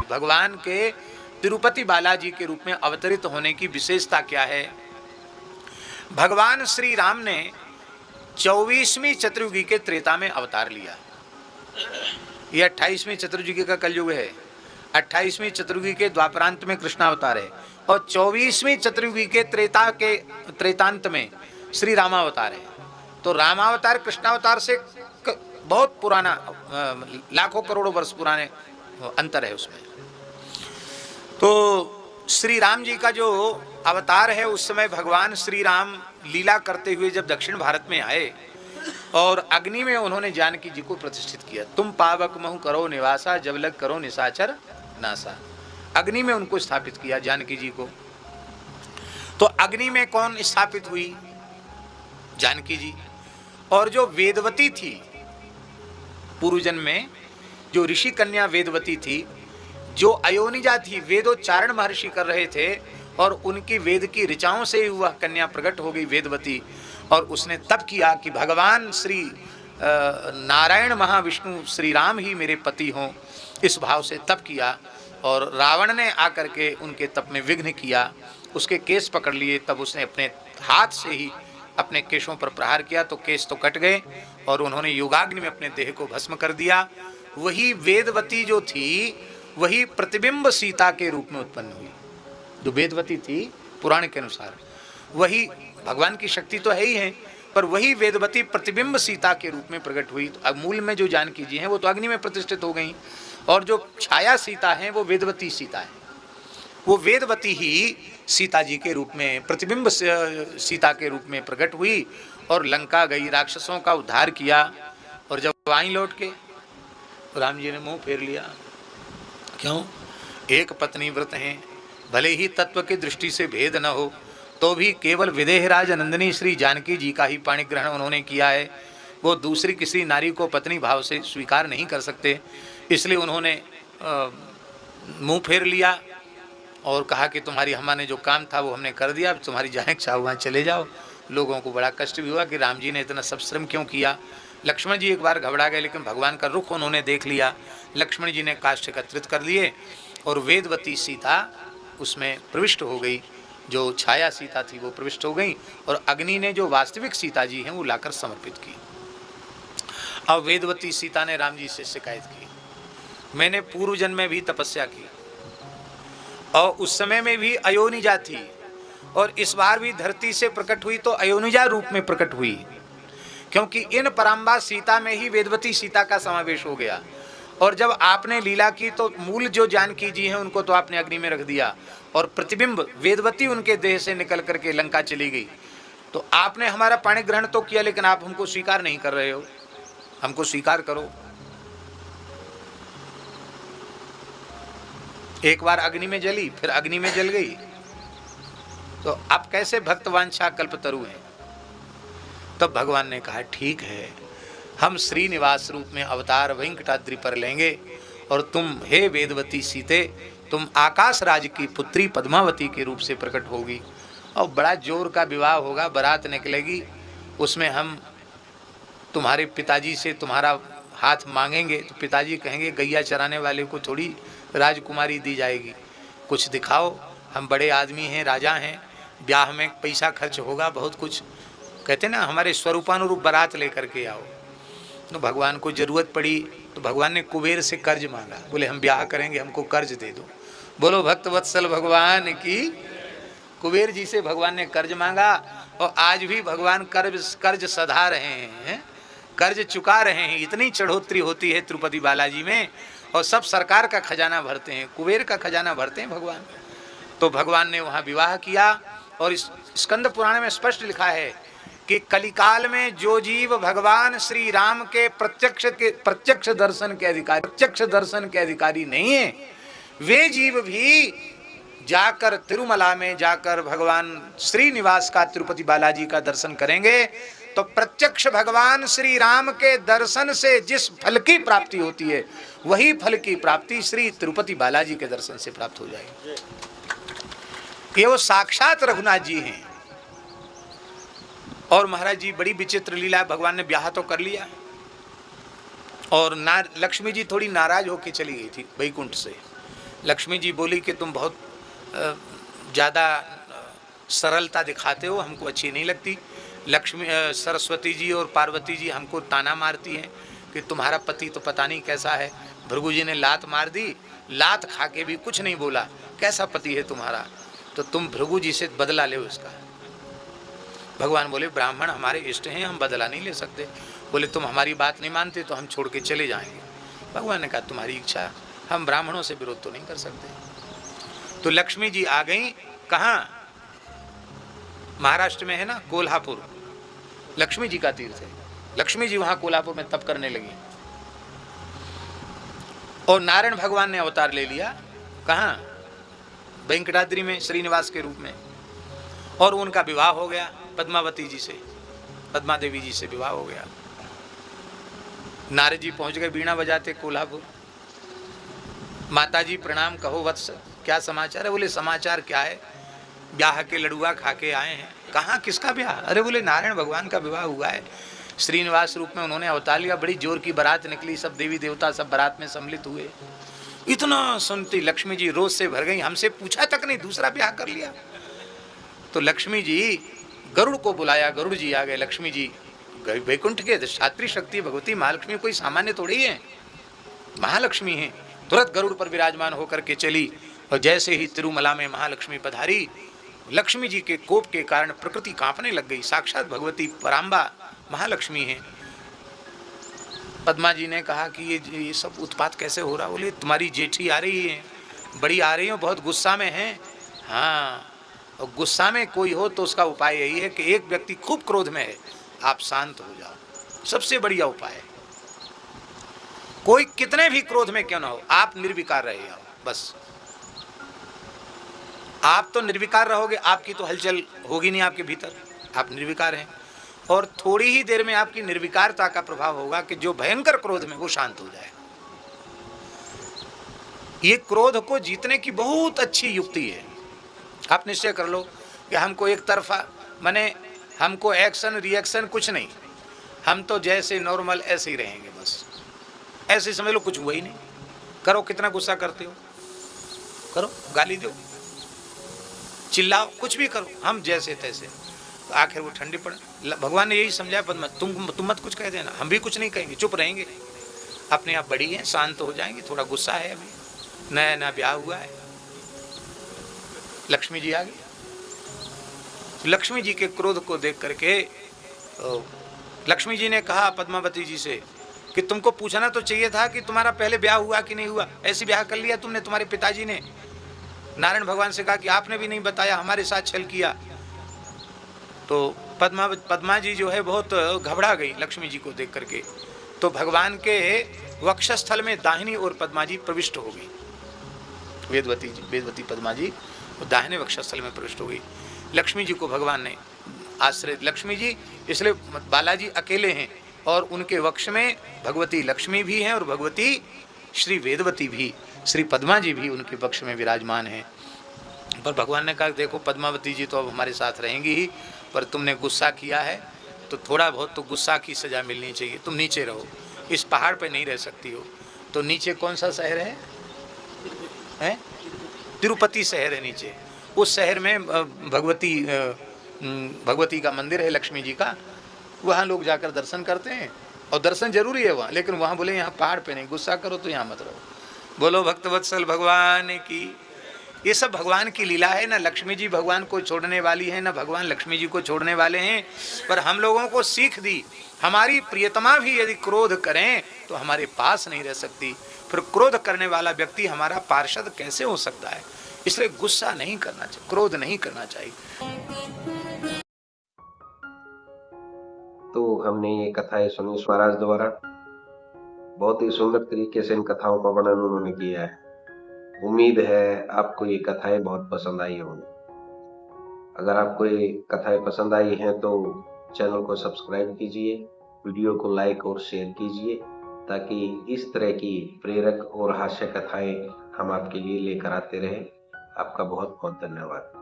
भगवान के तिरुपति बालाजी के रूप में अवतरित होने की विशेषता क्या है? भगवान श्री राम ने 24वीं चतुर्युगी के त्रेता में अवतार लिया। यह 28वीं चतुर्युगी का कलयुग है, 28वीं चतुर्युगी के द्वापरांत में कृष्णावतार है, और 24वीं चतुर्युगी के त्रेतांत में श्री रामावतार है। तो रामावतार कृष्णावतार से बहुत पुराना, लाखों करोड़ों वर्ष पुराने अंतर है उसमें। तो श्री राम जी का जो अवतार है, उस समय भगवान श्री राम लीला करते हुए जब दक्षिण भारत में आए और अग्नि में उन्होंने जानकी जी को प्रतिष्ठित किया। तुम पावक महु करो निवासा, जब लग करो निशाचर नासा। अग्नि में उनको स्थापित किया जानकी जी को। तो अग्नि में कौन स्थापित हुई? जानकी जी। और जो वेदवती थी, पूर्व जन्म में जो ऋषि कन्या वेदवती थी, जो अयोनिजा थी, वेदोच्चारण महर्षि कर रहे थे और उनकी वेद की ऋचाओं से ही वह कन्या प्रकट हो गई वेदवती। और उसने तब किया कि भगवान श्री नारायण महाविष्णु श्री राम ही मेरे पति हों, इस भाव से तप किया। और रावण ने आकर के उनके तप में विघ्न किया, उसके केस पकड़ लिए। तब उसने अपने हाथ से ही अपने केशों पर प्रहार किया, तो केस तो कट गए और उन्होंने योगाग्नि में अपने देह को भस्म कर दिया। वही वेदवती जो थी, वही प्रतिबिंब सीता के रूप में उत्पन्न हुई। जो वेदवती थी पुराण के अनुसार, वही भगवान की शक्ति तो है ही है, पर वही वेदवती प्रतिबिंब सीता के रूप में प्रकट हुई। तो अब मूल में जो जानकी जी हैं वो तो अग्नि में प्रतिष्ठित हो गई, और जो छाया सीता है वो वेदवती सीता है। वो वेदवती ही सीता जी के रूप में, प्रतिबिंब सीता के रूप में प्रकट हुई और लंका गई, राक्षसों का उद्धार किया। और जब आई लौट के, राम जी ने मुंह फेर लिया। क्यों? एक पत्नी व्रत हैं, भले ही तत्व की दृष्टि से भेद न हो, तो भी केवल विदेहराज नंदिनी श्री जानकी जी का ही पाणी ग्रहण उन्होंने किया है। वो दूसरी किसी नारी को पत्नी भाव से स्वीकार नहीं कर सकते, इसलिए उन्होंने मुंह फेर लिया और कहा कि तुम्हारी हमारे जो काम था वो हमने कर दिया, अब तुम्हारी जहाँ इच्छा वहाँ चले जाओ। लोगों को बड़ा कष्ट भी हुआ कि राम जी ने इतना सब श्रम क्यों किया। लक्ष्मण जी एक बार घबरा गए, लेकिन भगवान का रुख उन्होंने देख लिया। लक्ष्मण जी ने काष्ठ एकत्रित कर लिए और वेदवती सीता उसमें प्रविष्ट हो गई, जो छाया सीता थी वो प्रविष्ट हो गई, और अग्नि ने जो वास्तविक सीता जी हैं वो लाकर समर्पित की। अब वेदवती सीता ने राम जी से शिकायत की, मैंने पूर्व जन्म में भी तपस्या की और उस समय में भी अयोनिजा थी, और इस बार भी धरती से प्रकट हुई तो अयोनिजा रूप में प्रकट हुई, क्योंकि इन पराम्बा सीता में ही वेदवती सीता का समावेश हो गया। और जब आपने लीला की तो मूल जो जानकी जी हैं उनको तो आपने अग्नि में रख दिया, और प्रतिबिंब वेदवती उनके देह से निकल करके लंका चली गई। तो आपने हमारा पाणी ग्रहण तो किया, लेकिन आप हमको स्वीकार नहीं कर रहे हो, हमको स्वीकार करो। एक बार अग्नि में जली, फिर अग्नि में जल गई, तो आप कैसे भक्तवांछा कल्पतरु हैं? तब भगवान ने कहा ठीक है, हम श्रीनिवास रूप में अवतार वेंकटाद्रि पर लेंगे, और तुम हे वेदवती सीते, तुम आकाश राज की पुत्री पद्मावती के रूप से प्रकट होगी, और बड़ा जोर का विवाह होगा, बारात निकलेगी, उसमें हम तुम्हारे पिताजी से तुम्हारा हाथ मांगेंगे, तो पिताजी कहेंगे गैया चराने वाले को थोड़ी राजकुमारी दी जाएगी, कुछ दिखाओ, हम बड़े आदमी हैं, राजा हैं, ब्याह में पैसा खर्च होगा, बहुत कुछ। कहते ना हमारे स्वरूपानुरूप बारात लेकर के आओ। तो भगवान को जरूरत पड़ी तो भगवान ने कुबेर से कर्ज मांगा, बोले हम ब्याह करेंगे, हमको कर्ज दे दो। बोलो भक्त वत्सल भगवान की। कुबेर जी से भगवान ने कर्ज मांगा, और आज भी भगवान कर्ज सधा रहे हैं, कर्ज चुका रहे हैं। इतनी चढ़ोतरी होती है तिरुपति बालाजी में, और सब सरकार का खजाना भरते हैं, कुबेर का खजाना भरते हैं भगवान। तो भगवान ने वहाँ विवाह किया, और इस स्कंद पुराण में स्पष्ट लिखा है कि कलिकाल में जो जीव भगवान श्री राम के प्रत्यक्ष दर्शन के अधिकारी नहीं है, वे जीव भी जाकर तिरुमला में जाकर भगवान श्रीनिवास का, तिरुपति बालाजी का दर्शन करेंगे, तो प्रत्यक्ष भगवान श्री राम के दर्शन से जिस फल की प्राप्ति होती है, वही फल की प्राप्ति श्री तिरुपति बालाजी के दर्शन से प्राप्त हो जाएगी। ये वो साक्षात रघुनाथ जी हैं। और महाराज जी बड़ी विचित्र लीला, भगवान ने ब्याह तो कर लिया, और लक्ष्मी जी थोड़ी नाराज होकर चली गई थी वैकुंठ से। लक्ष्मी जी बोली कि तुम बहुत ज़्यादा सरलता दिखाते हो, हमको अच्छी नहीं लगती। सरस्वती जी और पार्वती जी हमको ताना मारती हैं कि तुम्हारा पति तो पता नहीं कैसा है। भृगु जी ने लात मार दी, लात खा के भी कुछ नहीं बोला, कैसा पति है तुम्हारा, तो तुम भृगु जी से बदला ले उसका। भगवान बोले ब्राह्मण हमारे इष्ट हैं, हम बदला नहीं ले सकते। बोले तुम हमारी बात नहीं मानते तो हम छोड़ के चले जाएंगे। भगवान ने कहा तुम्हारी इच्छा, हम ब्राह्मणों से विरोध तो नहीं कर सकते। तो लक्ष्मी जी आ गई, कहाँ? महाराष्ट्र में है ना कोल्हापुर, लक्ष्मी जी का तीर्थ है। लक्ष्मी जी वहां कोल्हापुर में तप करने लगी और नारायण भगवान ने अवतार ले लिया, कहाँ? वेंकटाद्रि में श्रीनिवास के रूप में। और उनका विवाह हो गया पद्मावती जी से, पद्मा देवी जी से विवाह हो गया। नारद जी पहुंच गए बीणा बजाते कोल्हापुर। माता जी प्रणाम, कहो वत्स क्या समाचार है? बोले समाचार क्या है, ब्याह के लड़ुआ खा के आए हैं। कहाँ, किसका ब्याह? अरे बोले नारायण भगवान का विवाह हुआ है, श्रीनिवास रूप में उन्होंने अवतार लिया, बड़ी जोर की बारात निकली, सब देवी देवता सब बारात में सम्मिलित हुए। इतना सुनती लक्ष्मी जी रोज से भर गई, हमसे पूछा तक नहीं, दूसरा ब्याह कर लिया। तो लक्ष्मी जी गरुड़ को बुलाया, गरुड़ जी आ गए। लक्ष्मी जी वैकुंठ के क्षात्री शक्ति भगवती महालक्ष्मी कोई सामान्य थोड़ी है, महालक्ष्मी है। तुरंत गरुड़ पर विराजमान होकर के चली और जैसे ही तिरुमला में महालक्ष्मी पधारी, लक्ष्मी जी के कोप के कारण प्रकृति कांपने लग गई। साक्षात भगवती पराम्बा महालक्ष्मी है। पद्मा जी ने कहा कि ये सब उत्पात कैसे हो रहा? बोले तुम्हारी जेठी आ रही है, बड़ी आ रही हो, बहुत गुस्सा में है। हाँ, और गुस्सा में कोई हो तो उसका उपाय यही है कि एक व्यक्ति खूब क्रोध में है, आप शांत हो जाओ, सबसे बढ़िया उपाय है। कोई कितने भी क्रोध में क्यों ना हो, आप निर्विकार रहे जाओ बस। आप तो निर्विकार रहोगे, आपकी तो हलचल होगी नहीं आपके भीतर, आप निर्विकार हैं। और थोड़ी ही देर में आपकी निर्विकारता का प्रभाव होगा कि जो भयंकर क्रोध में वो शांत हो जाए। ये क्रोध को जीतने की बहुत अच्छी युक्ति है। आप निश्चय कर लो कि हमको एक तरफा, माने हमको एक्शन रिएक्शन कुछ नहीं, हम तो जैसे नॉर्मल ऐसे ही रहेंगे बस, ऐसे समझ लो कुछ हुआ ही नहीं। करो, कितना गुस्सा करते हो करो, गाली दो, चिल्लाओ, कुछ भी करो, हम जैसे तैसे। तो आखिर वो ठंडी पड़। भगवान ने यही समझाया पद्मा, तुम मत कुछ कह देना, हम भी कुछ नहीं कहेंगे, चुप रहेंगे, अपने आप बड़ी हैं, शांत हो जाएंगे। थोड़ा गुस्सा है, अभी नया नया ब्याह हुआ है। लक्ष्मी जी आ गई। लक्ष्मी जी के क्रोध को देख करके लक्ष्मी जी ने कहा पद्मावती जी से कि तुमको पूछना तो चाहिए था कि तुम्हारा पहले ब्याह हुआ कि नहीं हुआ, ऐसे ब्याह कर लिया तुमने। तुम्हारे पिताजी ने नारायण भगवान से कहा कि आपने भी नहीं बताया, हमारे साथ छल किया। तो पद्मा जी जो है बहुत घबरा गई लक्ष्मी जी को देख करके। तो भगवान के वक्षस्थल में दाहिनी ओर पद्मा जी प्रविष्ट हो गई। वेदवती पद्मा जी दाहिने वक्षस्थल में प्रविष्ट हो गई। लक्ष्मी जी को भगवान ने आश्रय, लक्ष्मी जी इसलिए बालाजी अकेले हैं और उनके वक्ष में भगवती लक्ष्मी भी हैं और भगवती श्री वेदवती भी, श्री पद्मा जी भी उनके वक्ष में विराजमान हैं। पर भगवान ने कहा देखो पद्मावती जी तो अब हमारे साथ रहेंगी ही, पर तुमने गुस्सा किया है तो थोड़ा बहुत तो गुस्सा की सज़ा मिलनी चाहिए। तुम नीचे रहो, इस पहाड़ पे नहीं रह सकती हो। तो नीचे कौन सा शहर है? तिरुपति शहर है नीचे। उस शहर में भगवती का मंदिर है, लक्ष्मी जी का। वहाँ लोग जाकर दर्शन करते हैं और दर्शन जरूरी है वहाँ, लेकिन वहाँ बोले यहाँ पहाड़ पे नहीं, गुस्सा करो तो यहाँ मत रहो। बोलो भक्तवत्सल भगवान की। ये सब भगवान की लीला है। ना लक्ष्मी जी भगवान को छोड़ने वाली है, ना भगवान लक्ष्मी जी को छोड़ने वाले हैं। पर हम लोगों को सीख दी, हमारी प्रियतमा भी यदि क्रोध करें तो हमारे पास नहीं रह सकती। फिर क्रोध करने वाला व्यक्ति हमारा पार्षद कैसे हो सकता है? इसलिए गुस्सा नहीं करना चाहिए, क्रोध नहीं करना चाहिए। तो हमने ये कथाएं सुनी महाराज द्वारा। बहुत ही सुंदर तरीके से इन कथाओं का वर्णन उन्होंने किया है। उम्मीद है आपको ये कथाएं बहुत पसंद आई होंगी। अगर आपको ये कथाएं पसंद आई हैं तो चैनल को सब्सक्राइब कीजिए, वीडियो को लाइक और शेयर कीजिए, ताकि इस तरह की प्रेरक और हास्य कथाएं हम आपके लिए लेकर आते रहें। आपका बहुत बहुत धन्यवाद।